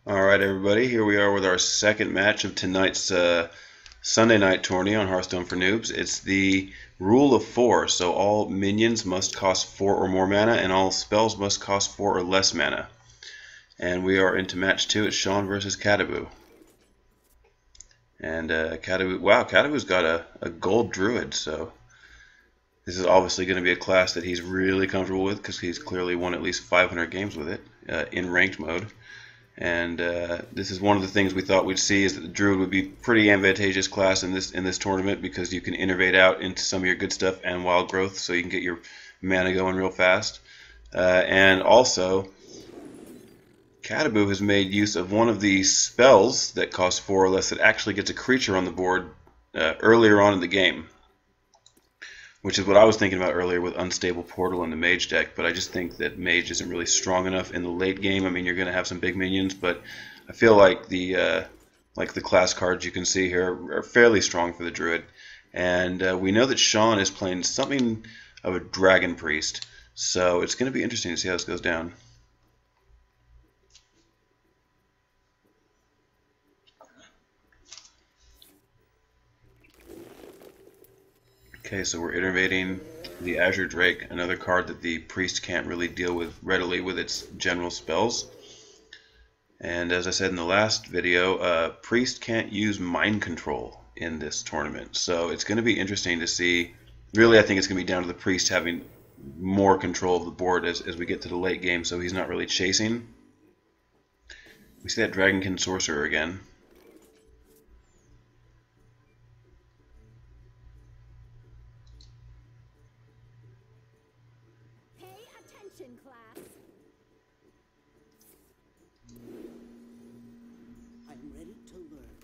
Alright everybody, here we are with our second match of tonight's Sunday night tourney on Hearthstone for Noobs. It's the rule of 4, so all minions must cost 4 or more mana and all spells must cost 4 or less mana. And we are into match 2. It's Shawn versus CaDaBu. And CaDaBu, wow, CaDaBu's got a gold druid, so this is obviously going to be a class that he's really comfortable with because he's clearly won at least 500 games with it in ranked mode. And this is one of the things we thought we'd see, is that the Druid would be pretty advantageous class in this tournament because you can innervate out into some of your good stuff and wild growth, so you can get your mana going real fast. And also, CaDaBu has made use of one of these spells that costs 4 or less that actually gets a creature on the board earlier on in the game, which is what I was thinking about earlier with Unstable Portal in the Mage deck, but I just think that Mage isn't really strong enough in the late game. I mean, you're going to have some big minions, but I feel like the class cards you can see here are fairly strong for the Druid. And we know that Shawn is playing something of a Dragon Priest, so it's going to be interesting to see how this goes down. Okay, so we're innervating the Azure Drake, another card that the Priest can't really deal with readily with its general spells. And as I said in the last video, Priest can't use Mind Control in this tournament. So it's going to be interesting to see. Really, I think it's going to be down to the Priest having more control of the board as we get to the late game, so he's not really chasing. We see that Dragonkin Sorcerer again. Class. I'm ready to learn.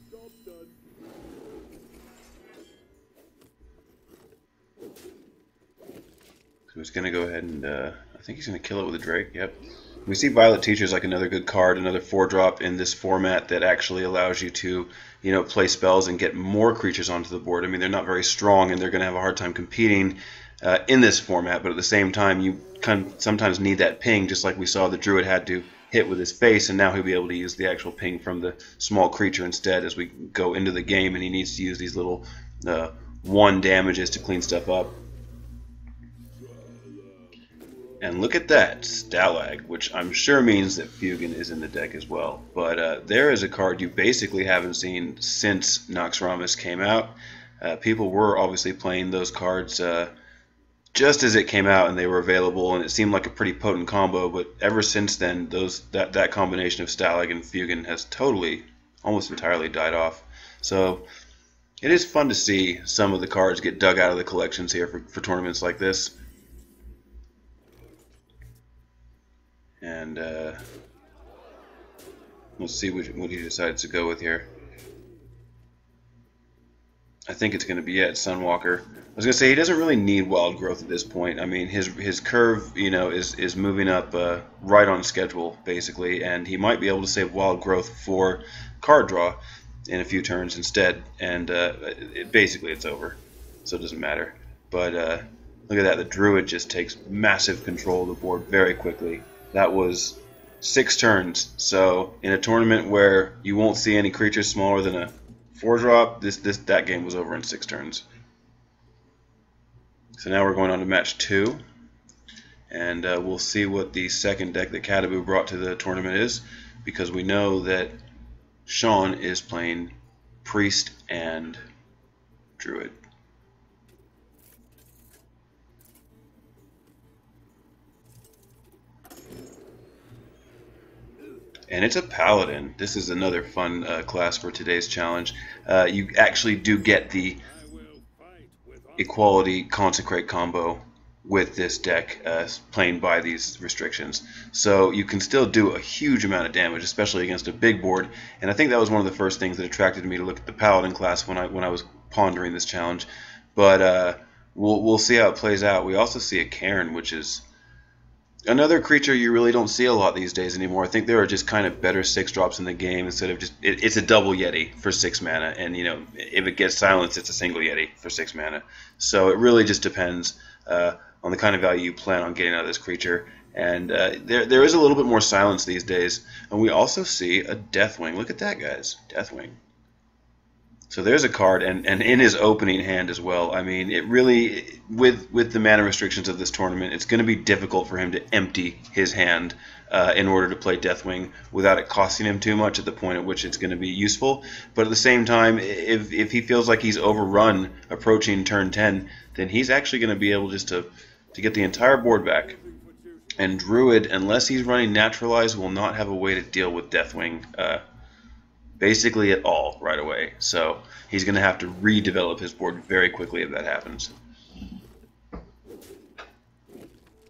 Job done. So he's going to go ahead and I think he's going to kill it with a Drake. Yep. We see Violet Teacher is like another good card, another 4-drop in this format that actually allows you to, play spells and get more creatures onto the board. I mean, they're not very strong and they're going to have a hard time competing in this format, but at the same time, you sometimes need that ping, just like we saw the Druid had to hit with his face, and now he'll be able to use the actual ping from the small creature instead as we go into the game, and he needs to use these little 1 damages to clean stuff up. And look at that, Stalag, which I'm sure means that Fugan is in the deck as well. But there is a card you basically haven't seen since Naxxramas came out. People were obviously playing those cards just as it came out and they were available, and it seemed like a pretty potent combo, but ever since then, that combination of Stalag and Fugan has totally, almost entirely died off. So it is fun to see some of the cards get dug out of the collections here for tournaments like this. And we'll see what he decides to go with here. I think it's going to be Sunwalker. I was going to say he doesn't really need wild growth at this point. I mean, his curve, is moving up right on schedule basically, and he might be able to save wild growth for card draw in a few turns instead. And basically, it's over, so it doesn't matter. But look at that, the Druid just takes massive control of the board very quickly. That was 6 turns. So in a tournament where you won't see any creatures smaller than a 4-drop, that game was over in 6 turns. So now we're going on to match 2, and we'll see what the second deck that CaDaBu brought to the tournament is, because we know that Shawn is playing Priest and Druid. And it's a Paladin. This is another fun class for today's challenge. You actually do get the Equality Consecrate combo with this deck playing by these restrictions. So you can still do a huge amount of damage, especially against a big board. And I think that was one of the first things that attracted me to look at the Paladin class when I was pondering this challenge. But we'll see how it plays out. We also see a Cairn, which is another creature you really don't see a lot these days anymore. I think there are just kind of better 6-drops in the game instead of just... It's a double Yeti for 6 mana, and if it gets silenced, it's a single Yeti for 6 mana. So it really just depends on the kind of value you plan on getting out of this creature. And there is a little bit more silence these days. And we also see a Deathwing. Look at that, guys. Deathwing. So there's a card, and in his opening hand as well. I mean, it really, with the mana restrictions of this tournament, it's going to be difficult for him to empty his hand in order to play Deathwing without it costing him too much at the point at which it's going to be useful. But at the same time, if he feels like he's overrun approaching turn 10, then he's actually going to be able just to get the entire board back. And Druid, unless he's running Naturalize, will not have a way to deal with Deathwing basically at all right away. So he's going to have to redevelop his board very quickly if that happens.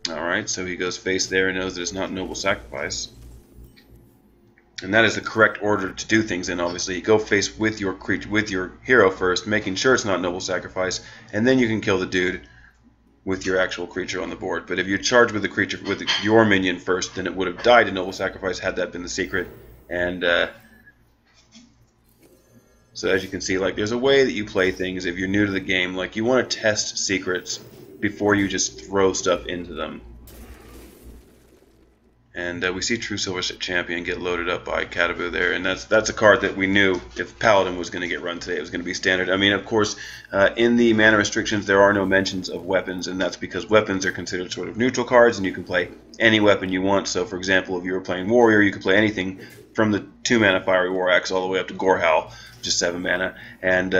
Alright, so he goes face there and knows that it's not Noble Sacrifice. And that is the correct order to do things in, obviously. You go face with your creature, with your hero first, making sure it's not Noble Sacrifice, and then you can kill the dude with your actual creature on the board. But if you charge with the creature with your minion first, then it would have died to Noble Sacrifice had that been the secret. And so as you can see, like, there's a way that you play things if you're new to the game. Like, you want to test secrets before you just throw stuff into them. And we see True Silver Champion get loaded up by CaDaBu there, and that's a card that we knew if Paladin was going to get run today, it was going to be standard. I mean, of course, in the mana restrictions, there are no mentions of weapons, and that's because weapons are considered sort of neutral cards, and you can play any weapon you want. So, for example, if you were playing Warrior, you could play anything from the 2-mana Fiery War Axe all the way up to Gorehowl, just 7 mana, and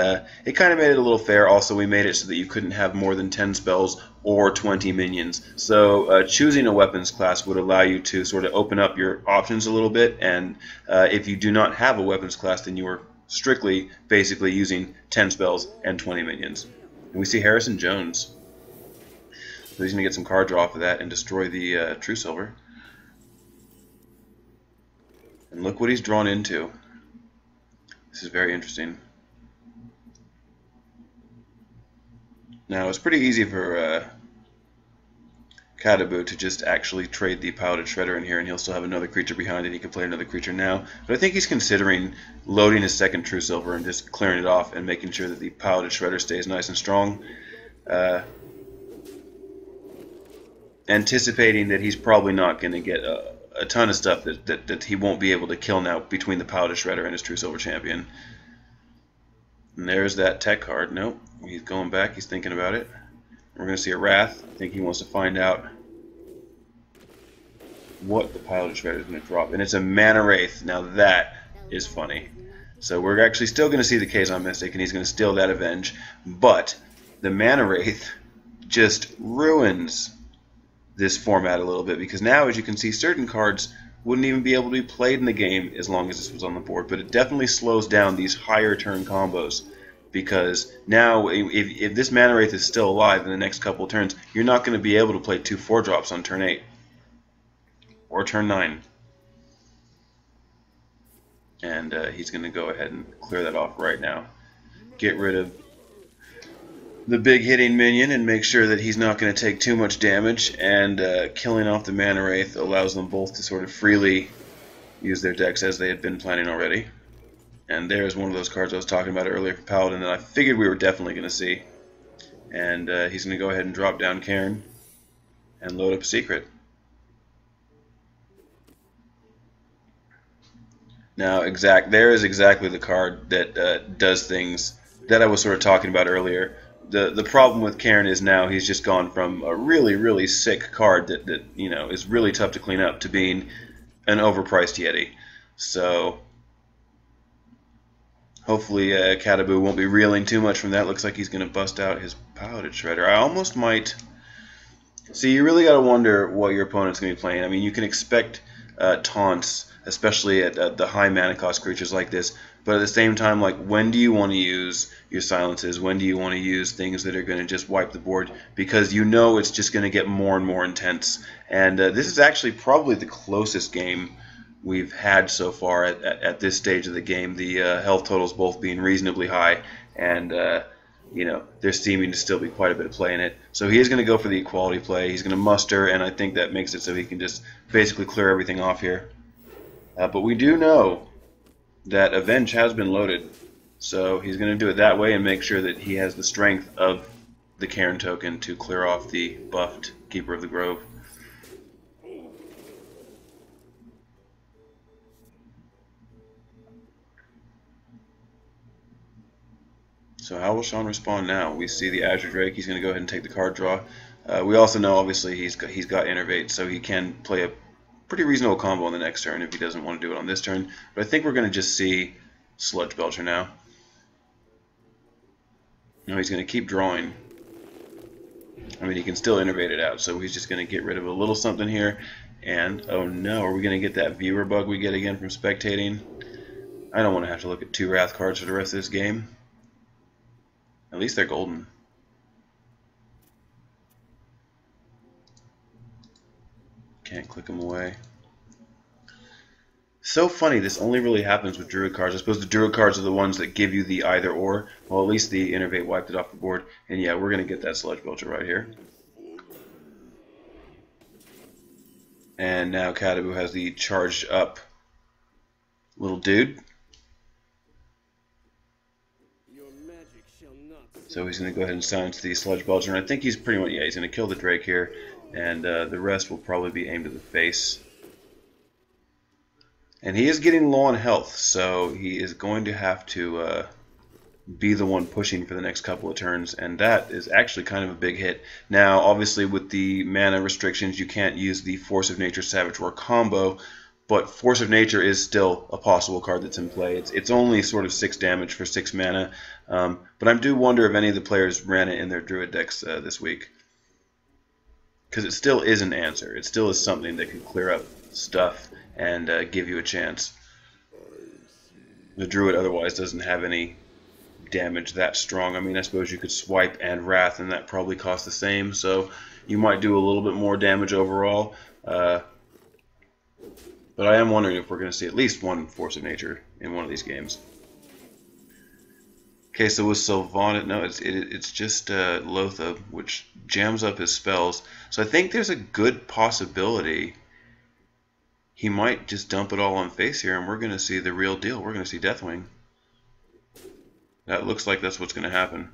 it kind of made it a little fair. Also, we made it so that you couldn't have more than 10 spells or 20 minions. So choosing a weapons class would allow you to sort of open up your options a little bit, and if you do not have a weapons class, then you are strictly basically using 10 spells and 20 minions. And we see Harrison Jones. So he's going to get some card draw off of that and destroy the True Silver. And look what he's drawn into. This is very interesting. Now, it's pretty easy for CaDaBu to just actually trade the Piloted Shredder in here, and he'll still have another creature behind it. He can play another creature now. But I think he's considering loading his second True Silver and just clearing it off and making sure that the Piloted Shredder stays nice and strong. Anticipating that he's probably not going to get a ton of stuff that he won't be able to kill now between the Piloted Shredder and his True Silver Champion. And there's that tech card. Nope, he's going back. He's thinking about it. We're going to see a Wrath. I think he wants to find out what the Piloted Shredder is going to drop. And it's a Mana Wraith. Now that is funny. So we're actually still going to see the Kazon Mystic, and he's going to steal that Avenge. But the Mana Wraith just ruins this format a little bit, because now, as you can see, certain cards wouldn't even be able to be played in the game as long as this was on the board. But it definitely slows down these higher turn combos, because now if this Mana Wraith is still alive in the next couple of turns, you're not going to be able to play 2 4-drops on turn 8 or turn 9. And he's going to go ahead and clear that off right now. Get rid of the big hitting minion and make sure that he's not going to take too much damage, and killing off the Mana Wraith allows them both to sort of freely use their decks as they had been planning already. And there's one of those cards I was talking about earlier for Paladin that I figured we were definitely going to see. And he's going to go ahead and drop down Cairn and load up a secret. Now, there is exactly the card that does things that I was sort of talking about earlier. The problem with Cairn is now he's just gone from a really, really sick card that you know is really tough to clean up to being an overpriced Yeti. So hopefully CaDaBu won't be reeling too much from that. Looks like he's going to bust out his Piloted Shredder. I almost might. See, you really got to wonder what your opponent's going to be playing. I mean, you can expect taunts, especially at the high mana cost creatures like this. But at the same time, like, when do you want to use your silences? When do you want to use things that are going to just wipe the board? Because you know it's just going to get more and more intense. And this is actually probably the closest game we've had so far at this stage of the game. The health totals both being reasonably high, and you know, there's seeming to still be quite a bit of play in it. So he is going to go for the equality play. He's going to muster, and I think that makes it so he can just basically clear everything off here. But we do know that Avenge has been loaded, so he's going to do it that way and make sure that he has the strength of the Cairn token to clear off the buffed Keeper of the Grove. So how will Shawn respond now? We see the Azure Drake. He's going to go ahead and take the card draw. We also know, obviously, he's got Innervate, so he can play a pretty reasonable combo on the next turn if he doesn't want to do it on this turn. But I think we're going to just see Sludge Belcher now. No, he's going to keep drawing. I mean, he can still Innervate it out, so he's just going to get rid of a little something here. And, oh no, are we going to get that viewer bug we get again from spectating? I don't want to have to look at 2 Wrath cards for the rest of this game. At least they're golden. Can't click them away. So funny, this only really happens with Druid cards. I suppose the Druid cards are the ones that give you the either or. Well, at least the Innervate wiped it off the board. And yeah, we're going to get that Sludge Belcher right here. And now CaDaBu has the charged up little dude. So he's going to go ahead and silence the Sludge Belcher. And I think he's pretty much, yeah, he's going to kill the Drake here. And the rest will probably be aimed at the face. And he is getting low on health, so he is going to have to be the one pushing for the next couple of turns, and that is actually kind of a big hit. Now, obviously, with the mana restrictions, you can't use the Force of Nature Savage Roar combo, but Force of Nature is still a possible card that's in play. It's only sort of 6 damage for 6 mana, but I do wonder if any of the players ran it in their Druid decks this week. Because it still is an answer. It still is something that can clear up stuff and give you a chance. The Druid otherwise doesn't have any damage that strong. I mean, I suppose you could swipe and Wrath, and that probably costs the same, so you might do a little bit more damage overall. But I am wondering if we're going to see at least one Force of Nature in one of these games. Okay, so with Sylvanas, no, it's just Lothar, which jams up his spells. So I think there's a good possibility he might just dump it all on face here, and we're going to see the real deal. We're going to see Deathwing. That looks like that's what's going to happen.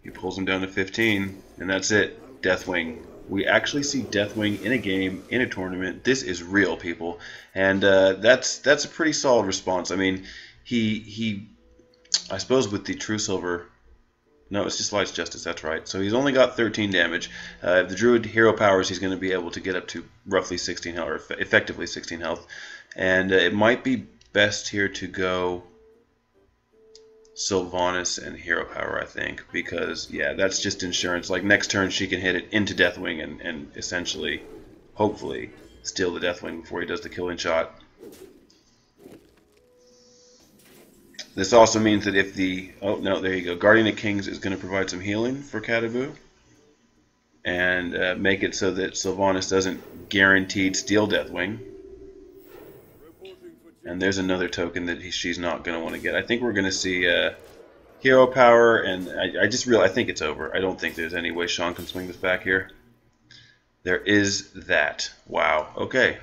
He pulls him down to 15, and that's it. Deathwing. We actually see Deathwing in a game, in a tournament. This is real, people, and that's a pretty solid response. I mean, he I suppose with the True Silver, no, it's just Light's Justice. That's right. So he's only got 13 damage. If the Druid hero powers, he's going to be able to get up to roughly 16 health, or effectively 16 health, and it might be best here to go Sylvanas and hero power, I think, because yeah, that's just insurance. Like next turn she can hit it into Deathwing and essentially, hopefully, steal the Deathwing before he does the killing shot. This also means that if the, oh no, there you go, Guardian of Kings is going to provide some healing for CaDaBu and make it so that Sylvanas doesn't guaranteed steal Deathwing. And there's another token that she's not going to want to get. I think we're going to see hero power, and I think it's over. I don't think there's any way Shawn can swing this back here. There is that. Wow. Okay.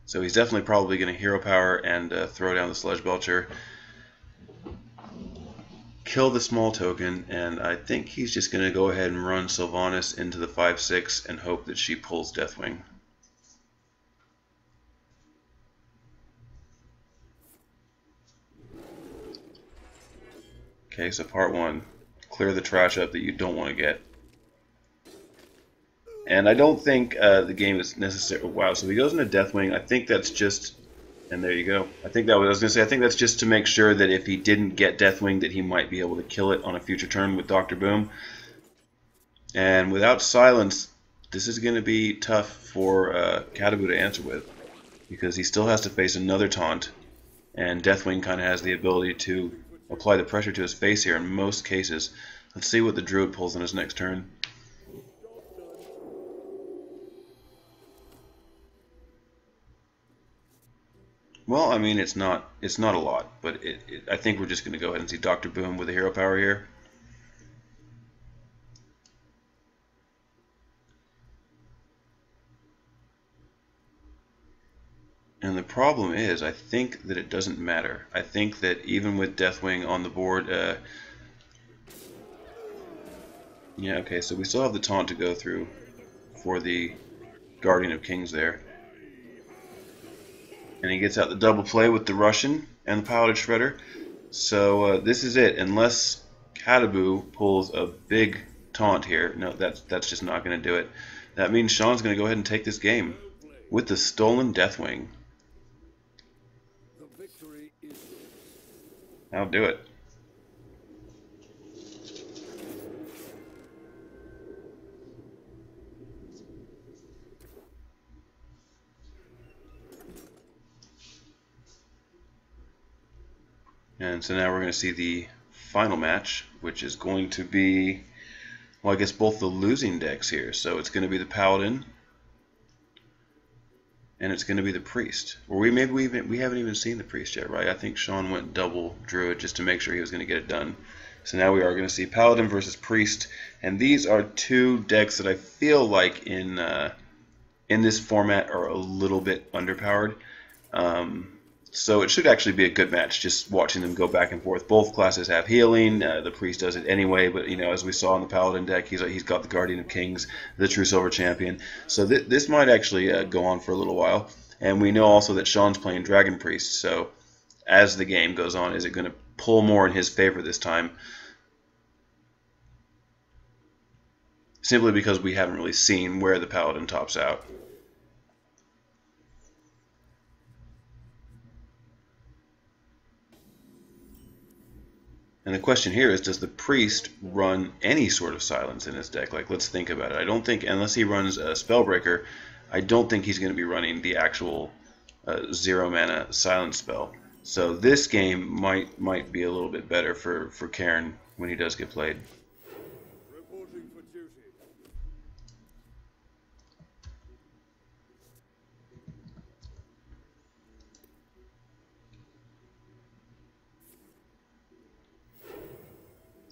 So he's definitely probably going to hero power and throw down the Sludge Belcher. Kill the small token, and I think he's just going to go ahead and run Sylvanas into the 5/6 and hope that she pulls Deathwing. Okay, so part 1, clear the trash up that you don't want to get. And I don't think the game is necessary. Wow, so he goes into Deathwing. I think that's just, and there you go. I think that was, I was going to say, I think that's just to make sure that if he didn't get Deathwing, that he might be able to kill it on a future turn with Dr. Boom. And without Silence, this is going to be tough for CaDaBu to answer with, because he still has to face another taunt, and Deathwing kind of has the ability to apply the pressure to his face here in most cases. Let's see what the Druid pulls on his next turn. Well, I mean, it's not a lot, but I think we're just going to go ahead and see Dr. Boom with the hero power here. And the problem is, I think that it doesn't matter. I think that even with Deathwing on the board, yeah, okay, so we still have the taunt to go through for the Guardian of Kings there. And he gets out the double play with the Russian and the Piloted Shredder. So this is it. Unless CaDaBu pulls a big taunt here, no, that's just not going to do it. That means Shawn's going to go ahead and take this game with the stolen Deathwing. I'll do it. And so now we're going to see the final match, which is going to be, well, I guess both the losing decks here. So it's going to be the Paladin, and it's going to be the Priest. Or we haven't even seen the Priest yet, right? I think Shawn went double Druid just to make sure he was going to get it done. So now we are going to see Paladin versus Priest, and these are two decks that I feel like in this format are a little bit underpowered. So it should actually be a good match, just watching them go back and forth. Both classes have healing. The Priest does it anyway, but as we saw in the Paladin deck, he's got the Guardian of Kings, the True Silver Champion. So this might actually go on for a little while. And we know also that Shawn's playing Dragon Priest, so as the game goes on, is it going to pull more in his favor this time? Simply because we haven't really seen where the Paladin tops out. And the question here is, does the Priest run any sort of silence in his deck? Like, let's think about it. I don't think, unless he runs a Spellbreaker, I don't think he's going to be running the actual 0 mana silence spell. So this game might be a little bit better for Cairn when he does get played. Reporting for duty.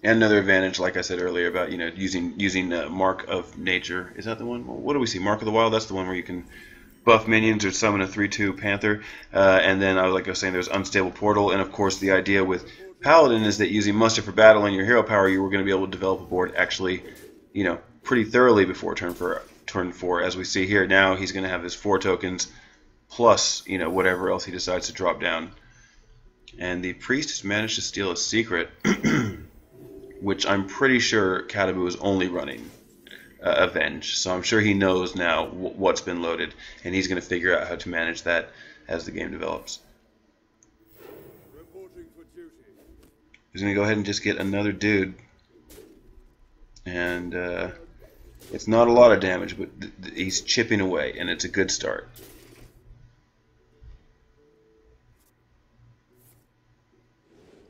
And another advantage, like I said earlier, about using Mark of Nature. Is that the one? What do we see? Mark of the Wild. That's the one where you can buff minions or summon a 3/2 Panther. And then, like I was saying, there's Unstable Portal. And of course, the idea with Paladin is that using Muster for Battle and your hero power, you were going to be able to develop a board actually, pretty thoroughly before turn 4. As we see here now, he's going to have his 4 tokens plus, whatever else he decides to drop down. And the Priest has managed to steal a secret. Which I'm pretty sure CaDaBu is only running Avenge. So I'm sure he knows now what's been loaded, and he's going to figure out how to manage that as the game develops. Reporting for duty. He's going to go ahead and just get another dude. And it's not a lot of damage, but he's chipping away, and it's a good start.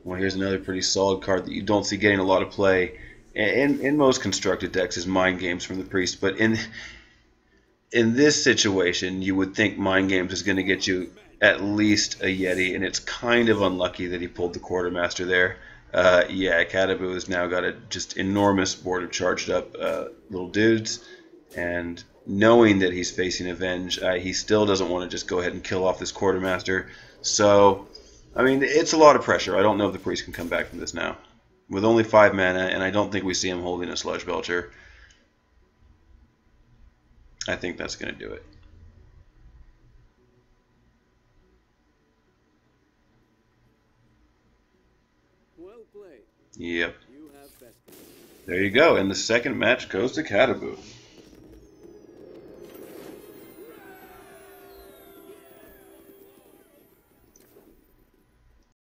Well, here's another pretty solid card that you don't see getting a lot of play in most constructed decks is Mind Games from the Priest. But in this situation, you would think Mind Games is going to get you at least a Yeti, and it's kind of unlucky that he pulled the Quartermaster there. Yeah, CaDaBu has now got a just enormous board of charged up little dudes, and knowing that he's facing Avenge, he still doesn't want to just go ahead and kill off this Quartermaster. So, I mean, it's a lot of pressure. I don't know if the Priest can come back from this now. With only 5 mana, and I don't think we see him holding a Sludge Belcher. I think that's going to do it. Well played. Yep. You have best. There you go. And the second match goes to CaDaBu.